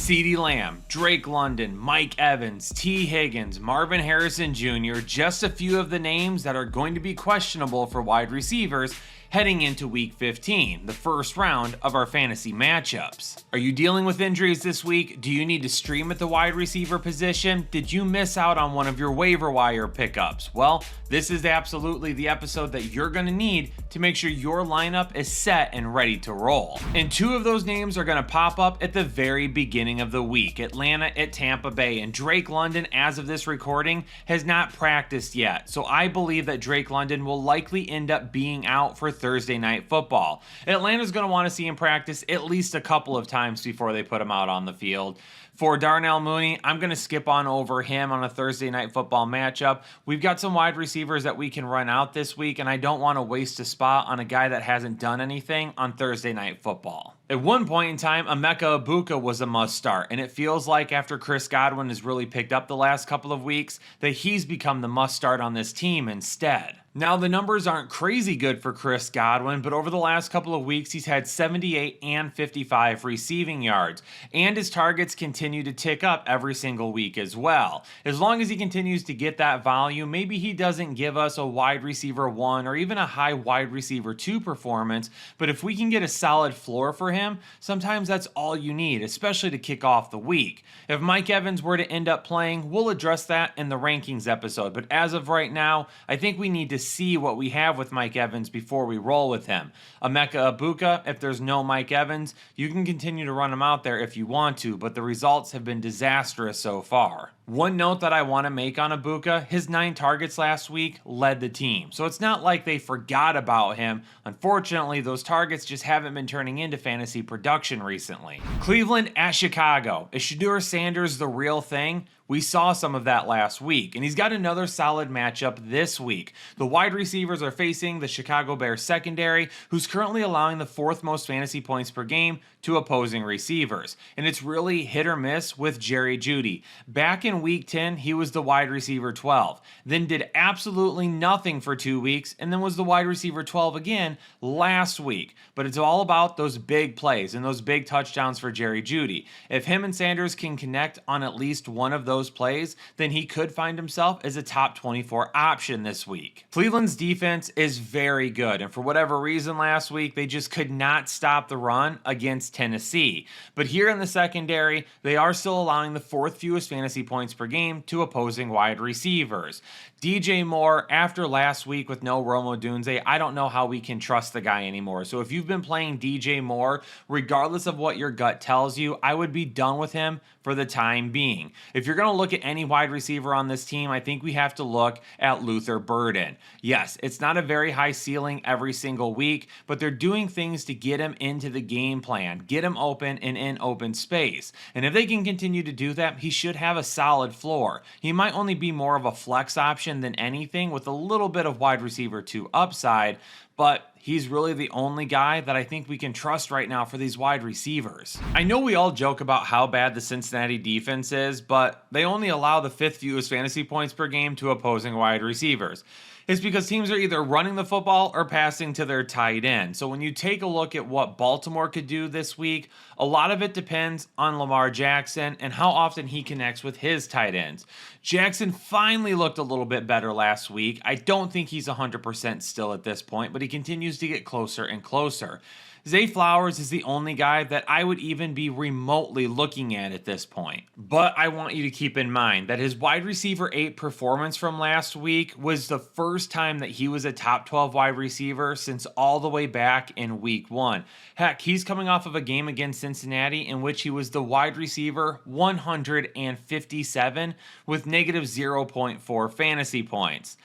CeeDee Lamb, Drake London, Mike Evans, T. Higgins, Marvin Harrison Jr., just a few of the names that are going to be questionable for wide receivers heading into Week 15, the first round of our fantasy matchups. Are you dealing with injuries this week? Do you need to stream at the wide receiver position? Did you miss out on one of your waiver wire pickups? Well, this is absolutely the episode that you're going to need to make sure your lineup is set and ready to roll. And two of those names are going to pop up at the very beginning of the week. Atlanta at Tampa Bay, and Drake London, as of this recording, has not practiced yet. So I believe that Drake London will likely end up being out for Thursday Night Football. Atlanta's going to want to see him practice at least a couple of times before they put him out on the field. For Darnell Mooney, I'm going to skip on over him on a Thursday Night Football matchup. We've got some wide receivers that we can run out this week, and I don't want to waste a spot on a guy that hasn't done anything on Thursday Night Football. At one point in time, Emeka Egbuka was a must start, and it feels like after Chris Godwin has really picked up the last couple of weeks that he's become the must start on this team instead. Now, the numbers aren't crazy good for Chris Godwin, but over the last couple of weeks, he's had 78 and 55 receiving yards, and his targets continue to tick up every single week as well. As long as he continues to get that volume, maybe he doesn't give us a wide receiver 1 or even a high wide receiver 2 performance, but if we can get a solid floor for him, sometimes that's all you need, especially to kick off the week. If Mike Evans were to end up playing, we'll address that in the rankings episode, but as of right now, I think we need to see what we have with Mike Evans before we roll with him. Emeka Egbuka, if there's no Mike Evans, you can continue to run him out there if you want to, but the results have been disastrous so far. One note that I want to make on Egbuka, his 9 targets last week led the team. So it's not like they forgot about him. Unfortunately, those targets just haven't been turning into fantasy production recently. Cleveland at Chicago. Is Shedeur Sanders the real thing? We saw some of that last week, and he's got another solid matchup this week. The wide receivers are facing the Chicago Bears secondary, who's currently allowing the 4th most fantasy points per game to opposing receivers. And it's really hit or miss with Jerry Jeudy. Back in Week 10, he was the wide receiver 12, then did absolutely nothing for 2 weeks, and then was the wide receiver 12 again last week. But it's all about those big plays and those big touchdowns for Jerry Jeudy. If him and Sanders can connect on at least one of those plays, then he could find himself as a top 24 option this week. Cleveland's defense is very good, and for whatever reason last week, they just could not stop the run against Tennessee. But here in the secondary, they are still allowing the 4th fewest fantasy points per game to opposing wide receivers. DJ Moore, after last week with no Rome Odunze, I don't know how we can trust the guy anymore. So if you've been playing DJ Moore, regardless of what your gut tells you, I would be done with him for the time being. If you're going to look at any wide receiver on this team, I think we have to look at Luther Burden. Yes, it's not a very high ceiling every single week, but they're doing things to get him into the game plan, get him open and in open space. And if they can continue to do that, he should have a solid floor. He might only be more of a flex option than anything, with a little bit of wide receiver 2 upside, but he's really the only guy that I think we can trust right now for these wide receivers. I know we all joke about how bad the Cincinnati defense is, but they only allow the 5th fewest fantasy points per game to opposing wide receivers. It's because teams are either running the football or passing to their tight end. So when you take a look at what Baltimore could do this week, a lot of it depends on Lamar Jackson and how often he connects with his tight ends. Jackson finally looked a little bit better last week. I don't think he's 100% still at this point, but he continues to get closer and closer. Zay Flowers is the only guy that I would even be remotely looking at this point. But I want you to keep in mind that his wide receiver 8 performance from last week was the first time that he was a top 12 wide receiver since all the way back in Week 1. Heck, he's coming off of a game against Cincinnati in which he was the wide receiver 157 with negative 0.4 fantasy points.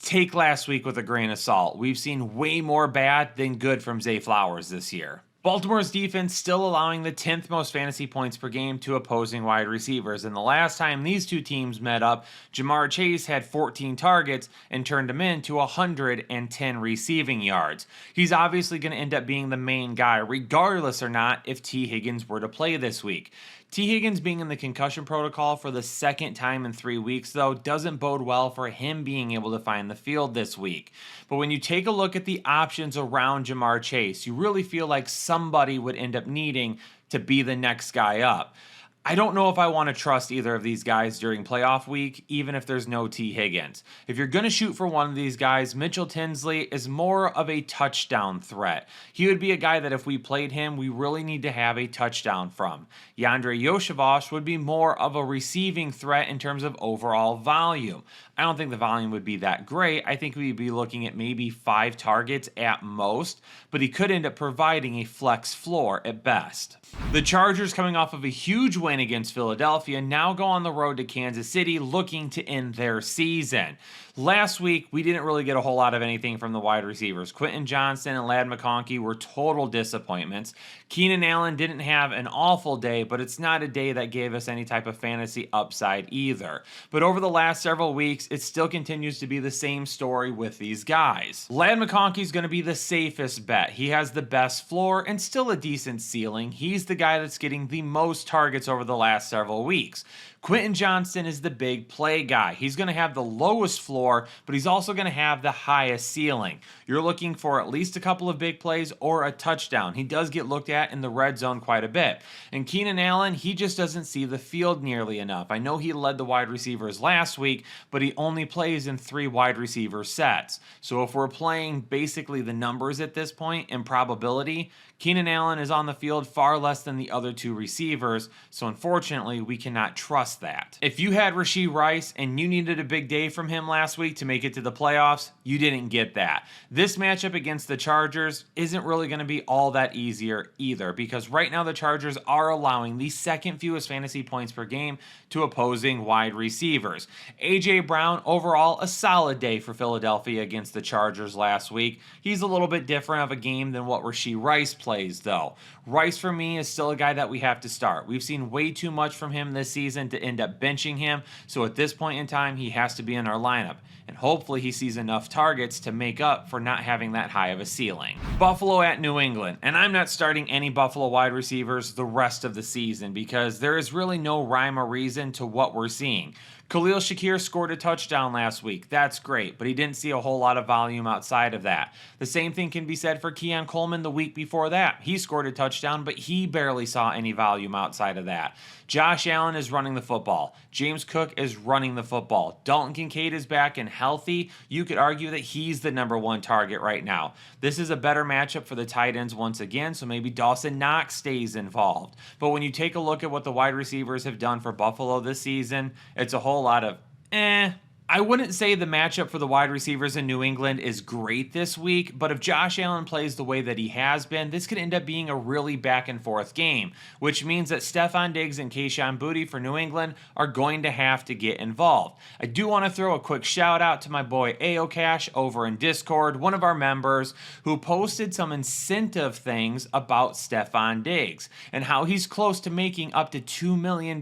Take last week with a grain of salt. We've seen way more bad than good from Zay Flowers this year. Baltimore's defense still allowing the 10th most fantasy points per game to opposing wide receivers. And the last time these two teams met up, Ja'Marr Chase had 14 targets and turned him into 110 receiving yards. He's obviously going to end up being the main guy, regardless or not if T. Higgins were to play this week. T. Higgins being in the concussion protocol for the second time in 3 weeks, though, doesn't bode well for him being able to find the field this week. But when you take a look at the options around Ja'Marr Chase, you really feel like somebody would end up needing to be the next guy up. I don't know if I want to trust either of these guys during playoff week, even if there's no T. Higgins. If you're going to shoot for one of these guys, Mitchell Tinsley is more of a touchdown threat. He would be a guy that if we played him, we really need to have a touchdown from. Yandre Yoshivash would be more of a receiving threat in terms of overall volume. I don't think the volume would be that great. I think we'd be looking at maybe 5 targets at most, but he could end up providing a flex floor at best. The Chargers, coming off of a huge win against Philadelphia, now go on the road to Kansas City looking to end their season. Last week, we didn't really get a whole lot of anything from the wide receivers. Quentin Johnston and Ladd McConkey were total disappointments. Keenan Allen didn't have an awful day, but it's not a day that gave us any type of fantasy upside either. But over the last several weeks, it still continues to be the same story with these guys. Ladd McConkey is going to be the safest bet. He has the best floor and still a decent ceiling. He's the guy that's getting the most targets over the last several weeks. Quentin Johnston is the big play guy. He's going to have the lowest floor, but he's also going to have the highest ceiling. You're looking for at least a couple of big plays or a touchdown. He does get looked at in the red zone quite a bit. And Keenan Allen, he just doesn't see the field nearly enough. I know he led the wide receivers last week, but he only plays in 3 wide receiver sets. So if we're playing basically the numbers at this point in probability, Keenan Allen is on the field far less than the other 2 receivers, so unfortunately, we cannot trust that. If you had Rashee Rice and you needed a big day from him last week to make it to the playoffs, you didn't get that. This matchup against the Chargers isn't really going to be all that easier either, because right now the Chargers are allowing the second fewest fantasy points per game to opposing wide receivers. A.J. Brown, overall, a solid day for Philadelphia against the Chargers last week. He's a little bit different of a game than what Rashee Rice plays, though. Rice, for me, is still a guy that we have to start. We've seen way too much from him this season to end up benching him, so at this point in time, he has to be in our lineup. And hopefully he sees enough targets to make up for not having that high of a ceiling. Buffalo at New England, and I'm not starting any Buffalo wide receivers the rest of the season because there is really no rhyme or reason to what we're seeing. Khalil Shakir scored a touchdown last week. That's great, but he didn't see a whole lot of volume outside of that. The same thing can be said for Keon Coleman the week before that. He scored a touchdown, but he barely saw any volume outside of that. Josh Allen is running the football. James Cook is running the football. Dalton Kincaid is back and healthy. You could argue that he's the number 1 target right now. This is a better matchup for the tight ends once again, so maybe Dawson Knox stays involved. But when you take a look at what the wide receivers have done for Buffalo this season, it's a whole lot of I wouldn't say the matchup for the wide receivers in New England is great this week, but if Josh Allen plays the way that he has been, this could end up being a really back and forth game, which means that Stefon Diggs and Kayshon Boutte for New England are going to have to get involved. I do want to throw a quick shout out to my boy Aocash over in Discord, one of our members, who posted some incentive things about Stefon Diggs and how he's close to making up to $2 million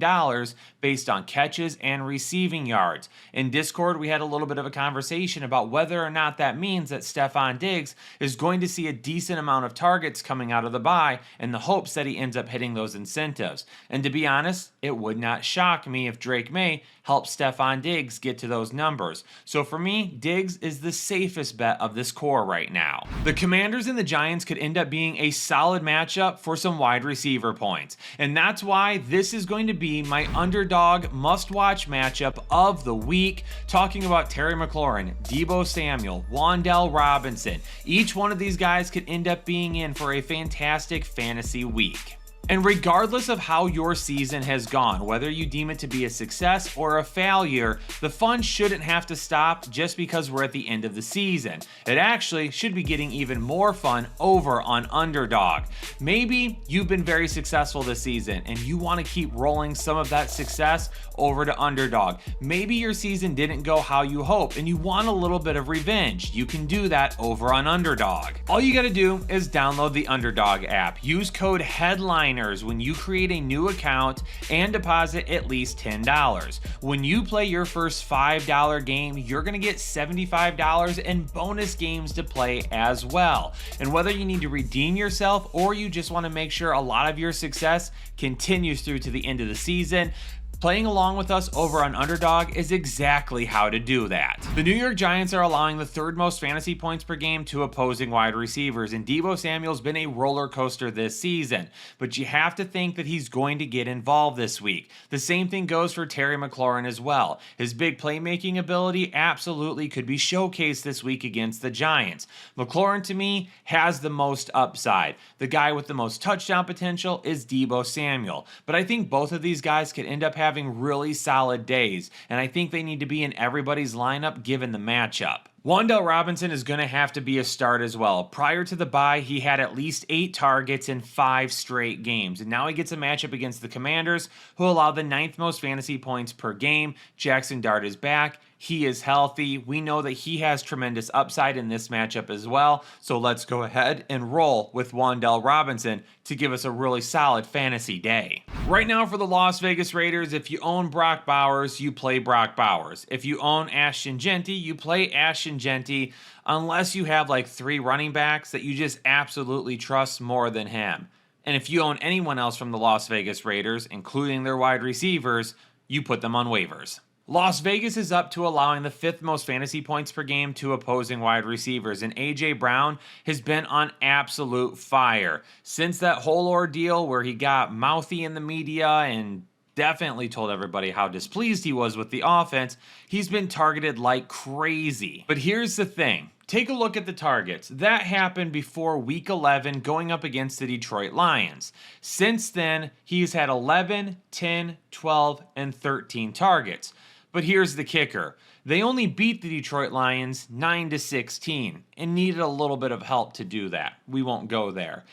based on catches and receiving yards. In Discord, we had a little bit of a conversation about whether or not that means that Stefon Diggs is going to see a decent amount of targets coming out of the bye in the hopes that he ends up hitting those incentives. And to be honest, it would not shock me if Drake May helps Stefon Diggs get to those numbers. So for me, Diggs is the safest bet of this core right now. The Commanders and the Giants could end up being a solid matchup for some wide receiver points. And that's why this is going to be my underdog must-watch matchup of the week. Talking about Terry McLaurin, Deebo Samuel, Wan'Dale Robinson. Each one of these guys could end up being in for a fantastic fantasy week. And regardless of how your season has gone, whether you deem it to be a success or a failure, the fun shouldn't have to stop just because we're at the end of the season. It actually should be getting even more fun over on Underdog. Maybe you've been very successful this season and you want to keep rolling some of that success over to Underdog. Maybe your season didn't go how you hoped and you want a little bit of revenge. You can do that over on Underdog. All you got to do is download the Underdog app. Use code HEADLINERS when you create a new account and deposit at least $10. When you play your first $5 game, you're going to get $75 in bonus games to play as well. And whether you need to redeem yourself or you just want to make sure a lot of your success continues through to the end of the season, Playing along with us over on Underdog is exactly how to do that. The New York Giants are allowing the third most fantasy points per game to opposing wide receivers, and Deebo Samuel's been a roller coaster this season, but you have to think that he's going to get involved this week. The same thing goes for Terry McLaurin as well. His big playmaking ability absolutely could be showcased this week against the Giants. McLaurin, to me, has the most upside. The guy with the most touchdown potential is Deebo Samuel, but I think both of these guys could end up having really solid days, and I think they need to be in everybody's lineup given the matchup. Wan'Dale Robinson is going to have to be a start as well. Prior to the bye, he had at least 8 targets in 5 straight games, and now he gets a matchup against the Commanders, who allow the 9th most fantasy points per game. Jackson Dart is back. He is healthy. We know that he has tremendous upside in this matchup as well, so let's go ahead and roll with Wan'Dale Robinson to give us a really solid fantasy day. Right now for the Las Vegas Raiders, if you own Brock Bowers, you play Brock Bowers. If you own Ashton Jeanty, you play Ashton Jeanty, unless you have like 3 running backs that you just absolutely trust more than him. And if you own anyone else from the Las Vegas Raiders, including their wide receivers, you put them on waivers. Las Vegas is up to allowing the 5th most fantasy points per game to opposing wide receivers, and A.J. Brown has been on absolute fire. Since that whole ordeal where he got mouthy in the media and definitely told everybody how displeased he was with the offense, he's been targeted like crazy. But here's the thing. Take a look at the targets. That happened before Week 11 going up against the Detroit Lions. Since then, he's had 11, 10, 12, and 13 targets. But here's the kicker. They only beat the Detroit Lions 9-16 and needed a little bit of help to do that. We won't go there.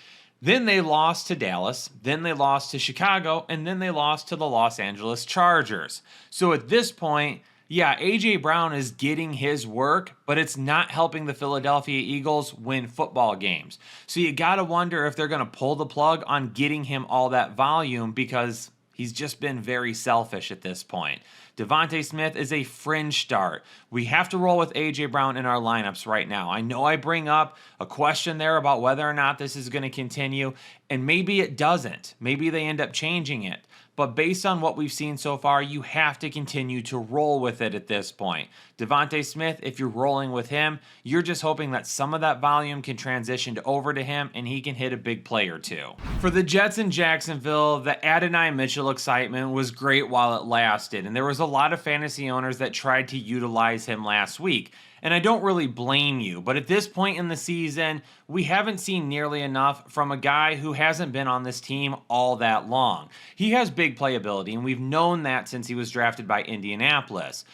Then they lost to Dallas, then they lost to Chicago, and then they lost to the Los Angeles Chargers. So at this point, yeah, A.J. Brown is getting his work, but it's not helping the Philadelphia Eagles win football games. So you got to wonder if they're going to pull the plug on getting him all that volume because he's just been very selfish at this point. Devontae Smith is a fringe start. We have to roll with A.J. Brown in our lineups right now. I know I bring up a question there about whether or not this is going to continue, and maybe it doesn't. Maybe they end up changing it. But based on what we've seen so far, you have to continue to roll with it at this point. Devontae Smith, if you're rolling with him, you're just hoping that some of that volume can transition over to him and he can hit a big play or two. For the Jets in Jacksonville, the Adonai Mitchell excitement was great while it lasted, and there was a lot of fantasy owners that tried to utilize him last week. And I don't really blame you, but at this point in the season, we haven't seen nearly enough from a guy who hasn't been on this team all that long. He has big playability, and we've known that since he was drafted by Indianapolis.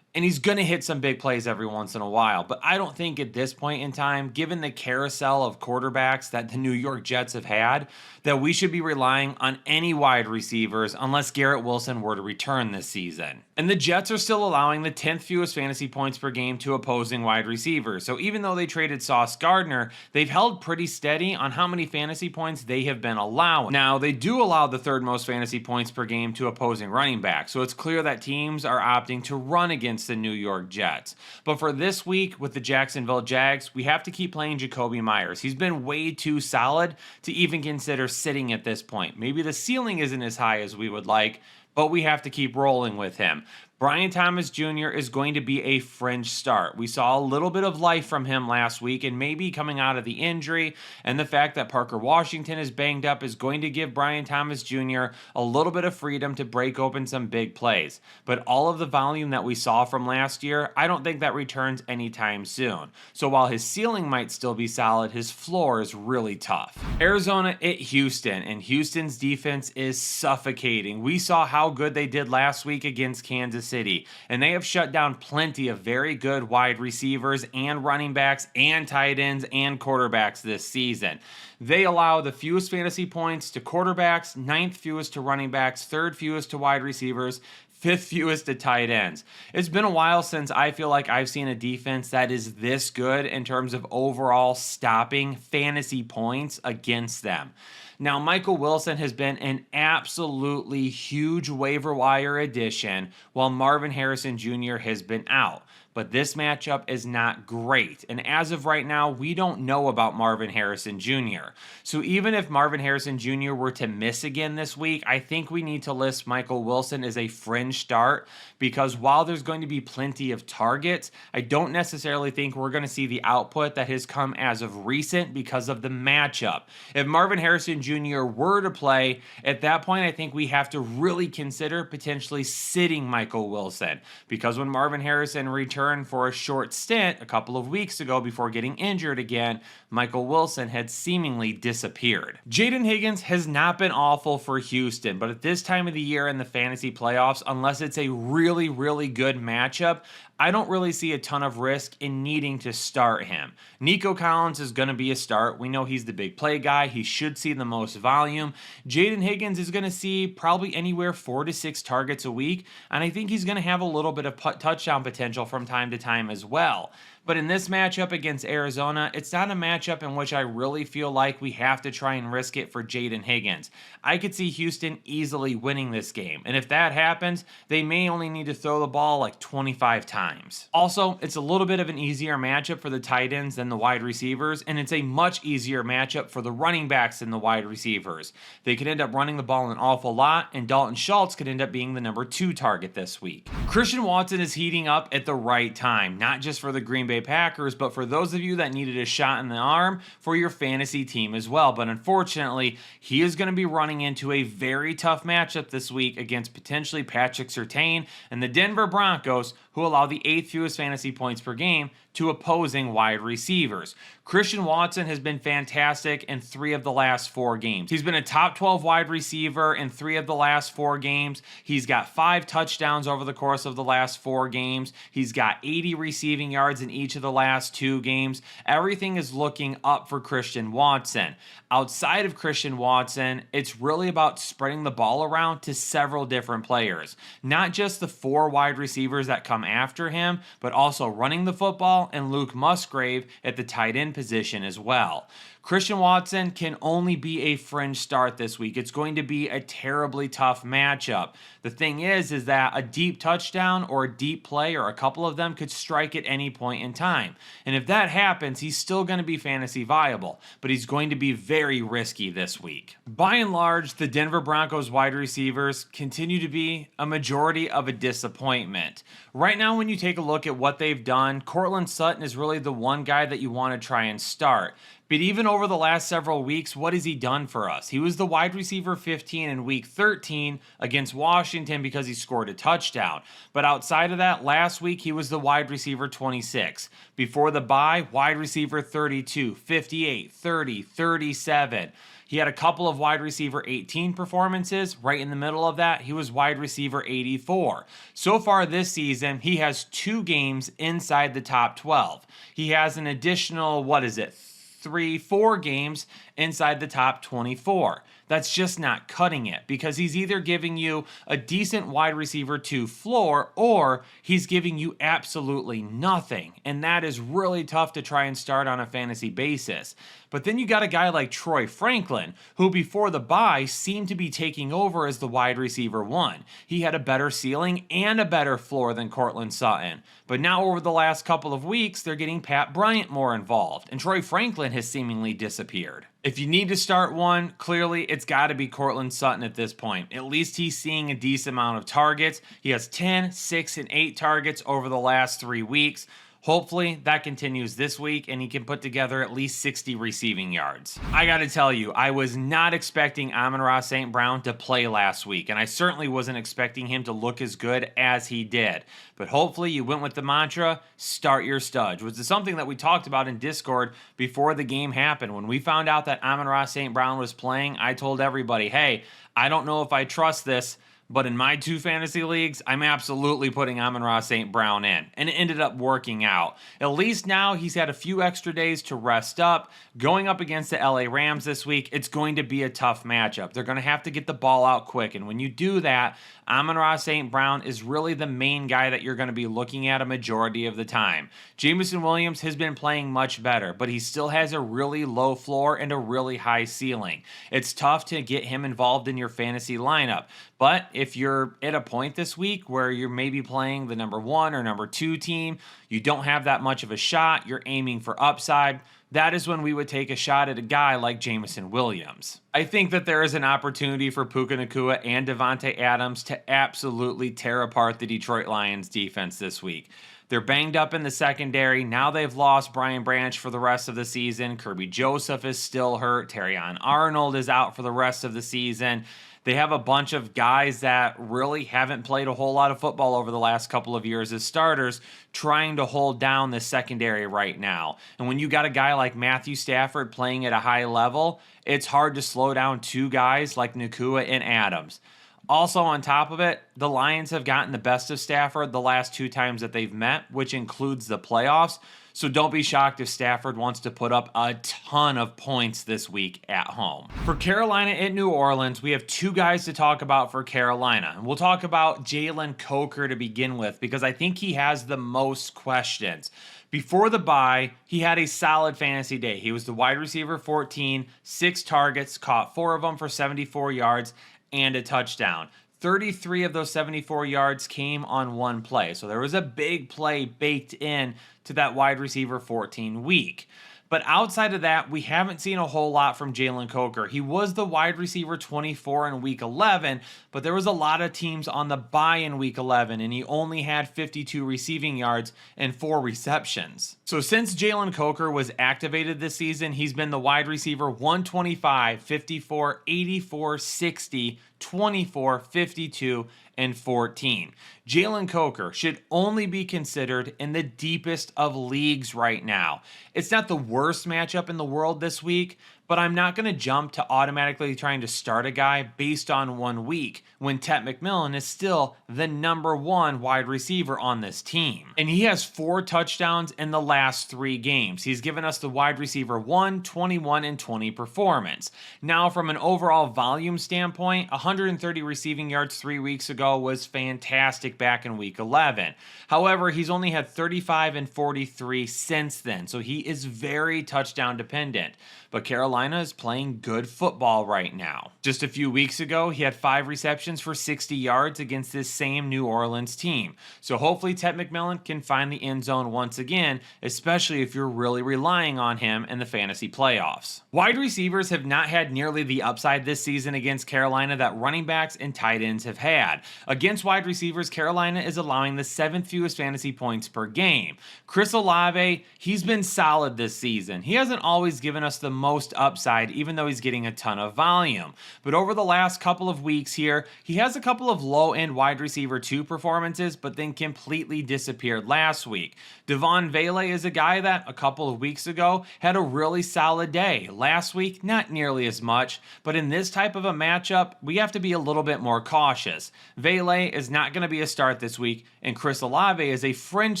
And he's going to hit some big plays every once in a while. But I don't think at this point in time, given the carousel of quarterbacks that the New York Jets have had, that we should be relying on any wide receivers unless Garrett Wilson were to return this season. And the Jets are still allowing the 10th fewest fantasy points per game to opposing wide receivers. So even though they traded Sauce Gardner, they've held pretty steady on how many fantasy points they have been allowing. Now, they do allow the 3rd most fantasy points per game to opposing running backs. So it's clear that teams are opting to run against the New York Jets. But for this week with the Jacksonville Jags, we have to keep playing Jakobi Meyers. He's been way too solid to even consider sitting at this point. Maybe the ceiling isn't as high as we would like, but we have to keep rolling with him. Brian Thomas Jr. is going to be a fringe start. We saw a little bit of life from him last week, and maybe coming out of the injury and the fact that Parker Washington is banged up is going to give Brian Thomas Jr. a little bit of freedom to break open some big plays. But all of the volume that we saw from last year, I don't think that returns anytime soon. So while his ceiling might still be solid, his floor is really tough. Arizona at Houston, and Houston's defense is suffocating. We saw how good they did last week against Kansas City, and they have shut down plenty of very good wide receivers and running backs and tight ends and quarterbacks this season. They allow the fewest fantasy points to quarterbacks, 9th fewest to running backs, 3rd fewest to wide receivers, 5th fewest to tight ends. It's been a while since I feel like I've seen a defense that is this good in terms of overall stopping fantasy points against them. Now, Michael Wilson has been an absolutely huge waiver wire addition, while Marvin Harrison Jr. has been out. But this matchup is not great. And as of right now, we don't know about Marvin Harrison Jr. So even if Marvin Harrison Jr. were to miss again this week, I think we need to list Michael Wilson as a fringe start, because while there's going to be plenty of targets, I don't necessarily think we're going to see the output that has come as of recent because of the matchup. If Marvin Harrison Jr. were to play, at that point, I think we have to really consider potentially sitting Michael Wilson, because when Marvin Harrison returned for a short stint a couple of weeks ago before getting injured again, Michael Wilson had seemingly disappeared. Jaden Higgins has not been awful for Houston, but at this time of the year in the fantasy playoffs, unless it's a really, really good matchup, I don't really see a ton of risk in needing to start him. Nico Collins is going to be a start. We know he's the big play guy. He should see the most volume. Jaden Higgins is going to see probably anywhere 4 to 6 targets a week, and I think he's going to have a little bit of touchdown potential from time to time as well. But in this matchup against Arizona, it's not a matchup in which I really feel like we have to try and risk it for Jaden Higgins. I could see Houston easily winning this game, and if that happens, they may only need to throw the ball like 25 times. Also, it's a little bit of an easier matchup for the tight ends than the wide receivers, and it's a much easier matchup for the running backs than the wide receivers. They could end up running the ball an awful lot, and Dalton Schultz could end up being the number 2 target this week. Christian Watson is heating up at the right time, not just for the Green Bay Packers, but for those of you that needed a shot in the arm for your fantasy team as well. But unfortunately, he is going to be running into a very tough matchup this week against potentially Patrick Surtain and the Denver Broncos, who allow the 8th fewest fantasy points per game to opposing wide receivers. Christian Watson has been fantastic in 3 of the last 4 games. He's been a top 12 wide receiver in 3 of the last 4 games. He's got 5 touchdowns over the course of the last 4 games. He's got 80 receiving yards in each of the last 2 games. Everything is looking up for Christian Watson. Outside of Christian Watson, it's really about spreading the ball around to several different players. Not just the 4 wide receivers that come after him, but also running the football and Luke Musgrave at the tight end position as well. Christian Watson can only be a fringe start this week. It's going to be a terribly tough matchup. The thing is that a deep touchdown or a deep play or a couple of them could strike at any point in time. And if that happens, he's still going to be fantasy viable, but he's going to be very risky this week. By and large, the Denver Broncos wide receivers continue to be a majority of a disappointment. Right now, when you take a look at what they've done, Courtland Sutton is really the one guy that you want to try and start. But even over the last several weeks, what has he done for us? He was the wide receiver 15 in week 13 against Washington because he scored a touchdown. But outside of that, last week he was the wide receiver 26. Before the bye, wide receiver 32, 58, 30, 37. He had a couple of wide receiver 18 performances. Right in the middle of that, he was wide receiver 84. So far this season, he has 2 games inside the top 12. He has an additional, 4 games inside the top 24. That's just not cutting it, because he's either giving you a decent wide receiver 2 floor or he's giving you absolutely nothing. And that is really tough to try and start on a fantasy basis. But then you got a guy like Troy Franklin, who before the bye seemed to be taking over as the wide receiver 1. He had a better ceiling and a better floor than Courtland Sutton. But now over the last couple of weeks, they're getting Pat Bryant more involved, and Troy Franklin has seemingly disappeared. If you need to start one, clearly it's got to be Courtland Sutton at this point. At least he's seeing a decent amount of targets. He has 10, 6, and 8 targets over the last 3 weeks. Hopefully that continues this week and he can put together at least 60 receiving yards. I gotta tell you, I was not expecting Amon-Ra St. Brown to play last week, and I certainly wasn't expecting him to look as good as he did. But hopefully you went with the mantra, start your studs, which is something that we talked about in Discord before the game happened. When we found out that Amon-Ra St. Brown was playing, I told everybody, hey, I don't know if I trust this, But in my 2 fantasy leagues, I'm absolutely putting Amon-Ra St. Brown in, and it ended up working out. At least now he's had a few extra days to rest up. Going up against the LA Rams this week, it's going to be a tough matchup. They're going to have to get the ball out quick, and when you do that, Amon-Ra St. Brown is really the main guy that you're going to be looking at a majority of the time. Jameson Williams has been playing much better, but he still has a really low floor and a really high ceiling. It's tough to get him involved in your fantasy lineup, but if you're at a point this week where you're maybe playing the number 1 or number 2 team, you don't have that much of a shot, you're aiming for upside, that is when we would take a shot at a guy like Jameson Williams. I think that there is an opportunity for Puka Nacua and Davante Adams to absolutely tear apart the Detroit Lions defense this week. They're banged up in the secondary. Now they've lost Brian Branch for the rest of the season. Kirby Joseph is still hurt. Terrion Arnold is out for the rest of the season. They have a bunch of guys that really haven't played a whole lot of football over the last couple of years as starters, trying to hold down the secondary right now. And when you got a guy like Matthew Stafford playing at a high level, it's hard to slow down 2 guys like Nacua and Adams. Also, on top of it, the Lions have gotten the best of Stafford the last 2 times that they've met, which includes the playoffs. So don't be shocked if Stafford wants to put up a ton of points this week at home. For Carolina at New Orleans, we have 2 guys to talk about for Carolina. And we'll talk about Jalen Coker to begin with because I think he has the most questions. Before the bye, he had a solid fantasy day. He was the wide receiver 14, 6 targets, caught 4 of them for 74 yards and a touchdown. 33 of those 74 yards came on 1 play. So there was a big play baked in to that wide receiver 14 week. But outside of that, we haven't seen a whole lot from Jalen Coker. He was the wide receiver 24 in week 11, but there was a lot of teams on the bye in week 11, and he only had 52 receiving yards and 4 receptions. So since Jalen Coker was activated this season, he's been the wide receiver 125, 54, 84, 60, 24, 52, and 14. Jalen Coker should only be considered in the deepest of leagues right now. It's not the worst matchup in the world this week, but I'm not going to jump to automatically trying to start a guy based on 1 week when Ted McMillan is still the number 1 wide receiver on this team. And he has 4 touchdowns in the last 3 games. He's given us the wide receiver 1, 21, and 20 performance. Now, from an overall volume standpoint, 130 receiving yards 3 weeks ago was fantastic back in week 11. However, he's only had 35 and 43 since then, so he is very touchdown dependent. But Carolina is playing good football right now. Just a few weeks ago, he had 5 receptions for 60 yards against this same New Orleans team. So hopefully Ted McMillan can find the end zone once again, especially if you're really relying on him in the fantasy playoffs. Wide receivers have not had nearly the upside this season against Carolina that running backs and tight ends have had. Against wide receivers, Carolina is allowing the 7th fewest fantasy points per game. Chris Olave, he's been solid this season. He hasn't always given us the most upside, even though he's getting a ton of volume. But over the last couple of weeks here, he has a couple of low-end wide receiver 2 performances, but then completely disappeared last week. Devon Vele is a guy that a couple of weeks ago had a really solid day. Last week, not nearly as much, but in this type of a matchup, we have to be a little bit more cautious. Vele is not going to be a start this week, and Chris Olave is a fringe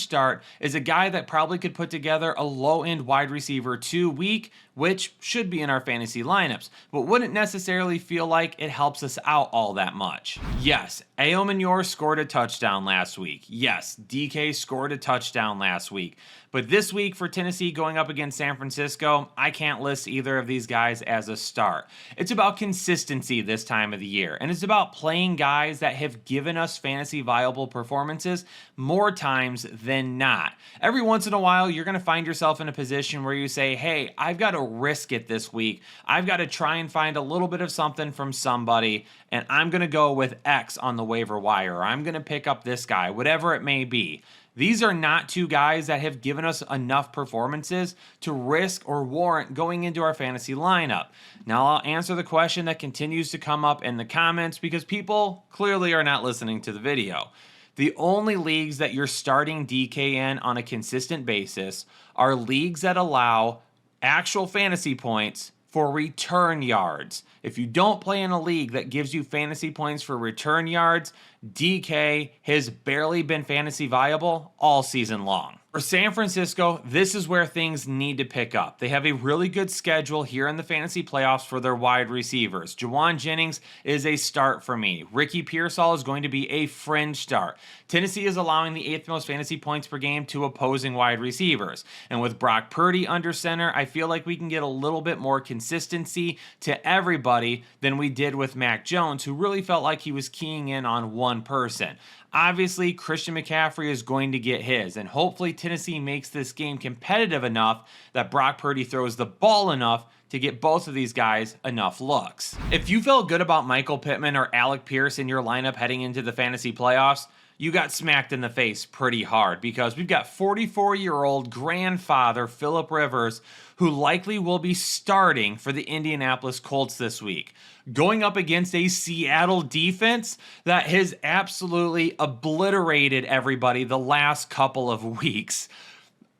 start, is a guy that probably could put together a low-end wide receiver 2 week, which should be in our fantasy lineups, but wouldn't necessarily feel like it helps us out all that much. Yes, Ayo Manor scored a touchdown last week. Yes, DK scored a touchdown last week. But this week for Tennessee going up against San Francisco, I can't list either of these guys as a start. It's about consistency this time of the year, and it's about playing guys that have given us fantasy viable performances more times than not. Every once in a while, you're going to find yourself in a position where you say, hey, I've got to risk it this week. I've got to try and find a little bit of something from somebody, and I'm going to go with X on the waiver wire, or I'm going to pick up this guy, whatever it may be. These are not 2 guys that have given us enough performances to risk or warrant going into our fantasy lineup. Now I'll answer the question that continues to come up in the comments because people clearly are not listening to the video. The only leagues that you're starting DK in on a consistent basis are leagues that allow actual fantasy points for return yards. If you don't play in a league that gives you fantasy points for return yards, DK has barely been fantasy viable all season long. For San Francisco, this is where things need to pick up. They have a really good schedule here in the fantasy playoffs for their wide receivers. Jauan Jennings is a start for me. Ricky Pearsall is going to be a fringe start. Tennessee is allowing the 8th most fantasy points per game to opposing wide receivers. And with Brock Purdy under center, I feel like we can get a little bit more consistency to everybody than we did with Mac Jones, who really felt like he was keying in on one person. Obviously, Christian McCaffrey is going to get his, and hopefully Tennessee makes this game competitive enough that Brock Purdy throws the ball enough to get both of these guys enough looks. If you felt good about Michael Pittman or Alec Pierce in your lineup heading into the fantasy playoffs, you got smacked in the face pretty hard, because we've got 44-year-old grandfather Philip Rivers, who likely will be starting for the Indianapolis Colts this week, going up against a Seattle defense that has absolutely obliterated everybody the last couple of weeks.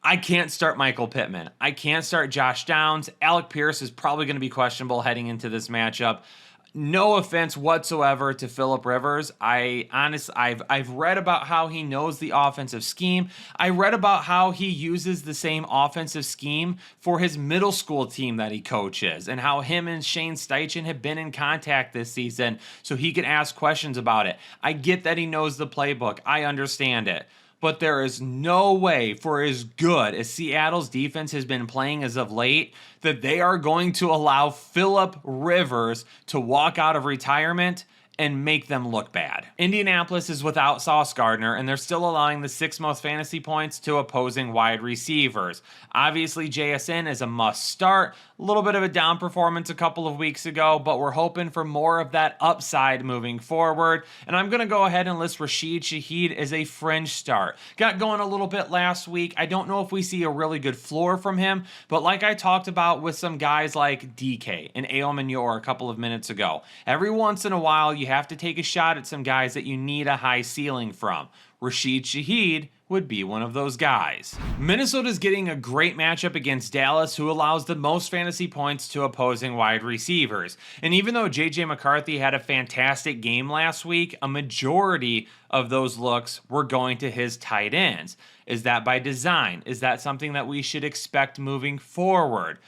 I can't start Michael Pittman. I can't start Josh Downs. Alec Pierce is probably going to be questionable heading into this matchup. No offense whatsoever to Philip Rivers. I've read about how he knows the offensive scheme. I read about how he uses the same offensive scheme for his middle school team that he coaches, and how him and Shane Steichen have been in contact this season so he can ask questions about it. I get that he knows the playbook. I understand it. But there is no way, for as good as Seattle's defense has been playing as of late, that they are going to allow Philip Rivers to walk out of retirement and make them look bad. Indianapolis is without Sauce Gardner, and they're still allowing the 6th most fantasy points to opposing wide receivers. Obviously, JSN is a must start. A little bit of a down performance a couple of weeks ago, but we're hoping for more of that upside moving forward. And I'm going to go ahead and list Rashid Shaheed as a fringe start. Got going a little bit last week. I don't know if we see a really good floor from him, but like I talked about with some guys like DK and Ayo Manyor a couple of minutes ago, every once in a while you have to take a shot at some guys that you need a high ceiling from. Rashid Shaheed would be one of those guys. Minnesota's getting a great matchup against Dallas, who allows the most fantasy points to opposing wide receivers. And even though JJ McCarthy had a fantastic game last week, a majority of those looks were going to his tight ends. Is that by design? Is that something that we should expect moving forward?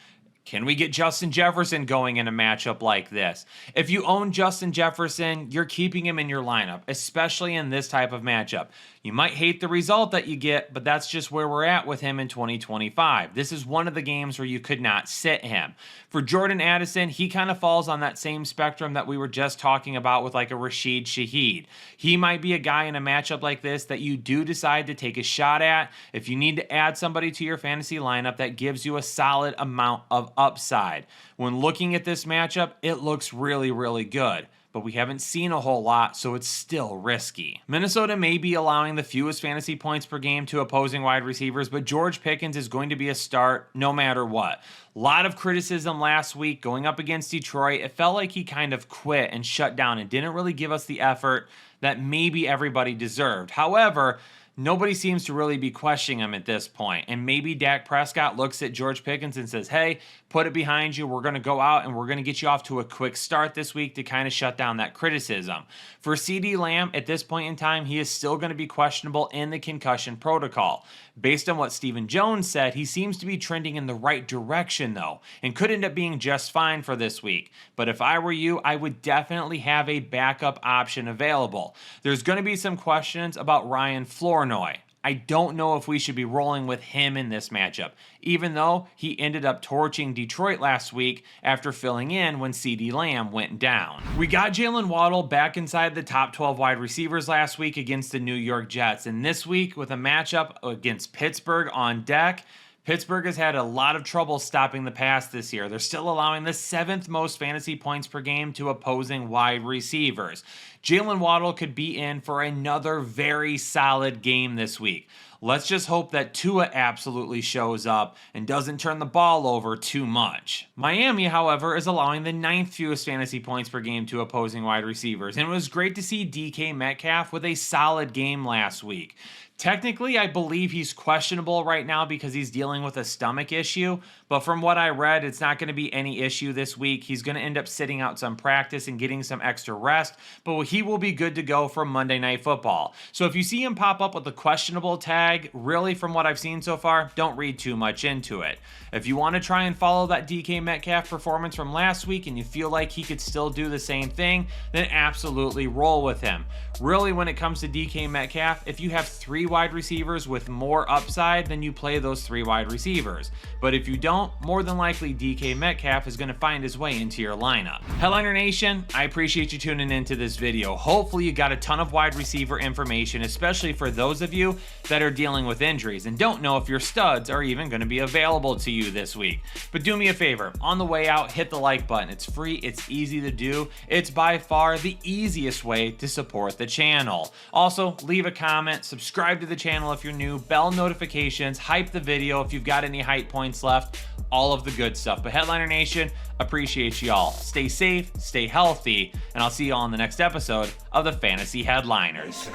Can we get Justin Jefferson going in a matchup like this? If you own Justin Jefferson, you're keeping him in your lineup, especially in this type of matchup. You might hate the result that you get, but that's just where we're at with him in 2025. This is one of the games where you could not sit him. For Jordan Addison, he kind of falls on that same spectrum that we were just talking about with like a Rashid Shaheed. He might be a guy in a matchup like this that you do decide to take a shot at if you need to add somebody to your fantasy lineup that gives you a solid amount of upside. When looking at this matchup, it looks really, really good, but we haven't seen a whole lot, so it's still risky. Minnesota may be allowing the fewest fantasy points per game to opposing wide receivers, but George Pickens is going to be a start no matter what. A lot of criticism last week going up against Detroit. It felt like he kind of quit and shut down and didn't really give us the effort that maybe everybody deserved. However, nobody seems to really be questioning him at this point. And maybe Dak Prescott looks at George Pickens and says, hey, put it behind you. We're going to go out and we're going to get you off to a quick start this week to kind of shut down that criticism. For CeeDee Lamb, at this point in time, he is still going to be questionable in the concussion protocol. Based on what Stephen Jones said, he seems to be trending in the right direction, though, and could end up being just fine for this week. But if I were you, I would definitely have a backup option available. There's going to be some questions about Ryan Flournoy. I don't know if we should be rolling with him in this matchup, even though he ended up torching Detroit last week after filling in when CeeDee Lamb went down. We got Jalen Waddle back inside the top 12 wide receivers last week against the New York Jets, and this week with a matchup against Pittsburgh on deck, Pittsburgh has had a lot of trouble stopping the pass this year. They're still allowing the 7th most fantasy points per game to opposing wide receivers. Jalen Waddle could be in for another very solid game this week. Let's just hope that Tua absolutely shows up and doesn't turn the ball over too much. Miami, however, is allowing the 9th fewest fantasy points per game to opposing wide receivers, and it was great to see DK Metcalf with a solid game last week. Technically, I believe he's questionable right now because he's dealing with a stomach issue, but from what I read, it's not going to be any issue this week. He's going to end up sitting out some practice and getting some extra rest, but he will be good to go for Monday Night Football. So if you see him pop up with a questionable tag, really from what I've seen so far, don't read too much into it. If you want to try and follow that DK Metcalf performance from last week and you feel like he could still do the same thing, then absolutely roll with him. Really, when it comes to DK Metcalf, if you have 3 wide receivers with more upside, then you play those 3 wide receivers. But if you don't, more than likely DK Metcalf is going to find his way into your lineup. Headliner Nation, I appreciate you tuning into this video. Hopefully you got a ton of wide receiver information, especially for those of you that are dealing with injuries and don't know if your studs are even going to be available to you this week. But do me a favor, on the way out, hit the like button. It's free, it's easy to do. It's by far the easiest way to support the channel. Also, leave a comment, subscribe to the channel if you're new, bell notifications, hype the video if you've got any hype points left, all of the good stuff. But Headliner Nation, appreciate y'all. Stay safe, stay healthy, and I'll see y'all on the next episode of the Fantasy Headliners.